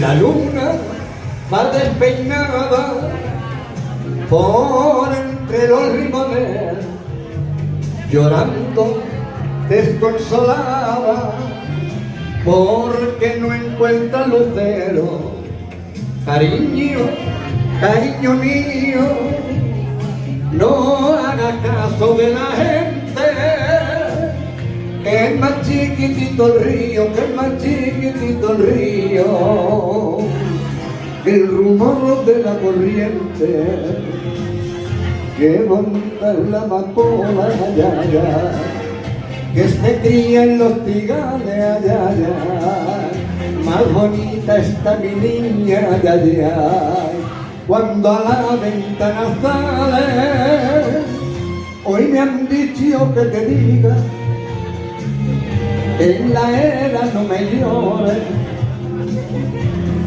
La luna va despeinada por entre los limones, llorando desconsolada porque no encuentra lucero. Cariño, cariño mío, no hagas caso de la gente, que es más chiquitito el río, que es más chiquitito el río, que el rumor de la corriente. Qué bonita es la amapola, ay, ay, ay, que se cría en los tigales, ay, ay, ay. Más bonita está mi niña, ay, ay, ay, cuando a la ventana sale. Hoy me han dicho que te diga, en la era no me llores,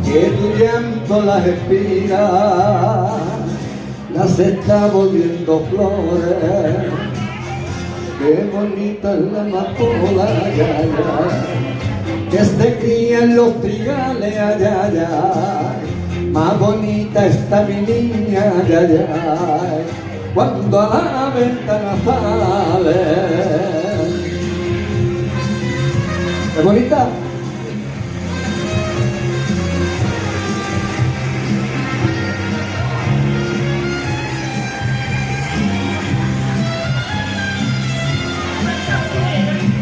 que tu llanto las espigas las está volviendo flores. Qué bonita es la amapola, ay, ay, ay, que se cría en los trigales, ay, ay, ay. Más bonita está mi niña, ay, ay, ay, cuando a la ventana sale. ¿Es bonita?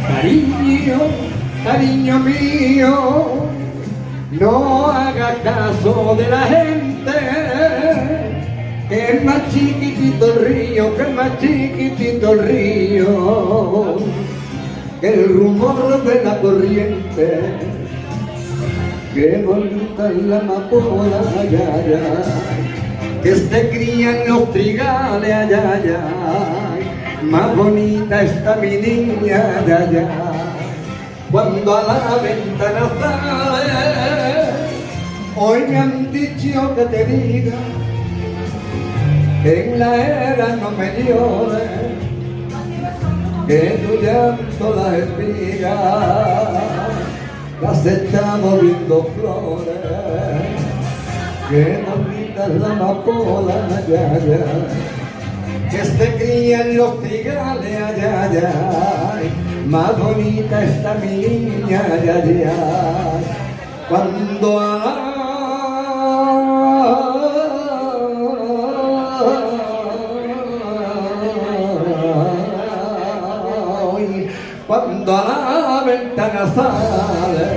Cariño, cariño mío, no haga caso de la gente, que es más chiquitito el río, que es más chiquitito el río, que el rumor de la corriente. Qué bonita es la amapola, ay, ay, ay, que se cría en los trigales, ay, ay, ay. Más bonita está mi niña, ay, ay, ay, cuando a la ventana sale. Hoy me han dicho que te diga, que en la era no me llores, que tu llanto las espigas las está volviendo flores. Qué bonita es la amapola, ay, ay, ay, que se cría en los trigales, ay, ay, ay. Más bonita está mi niña, ay, ay, ay, cuando a la cuando a la ventana sale.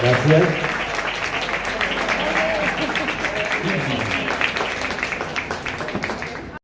Gracias.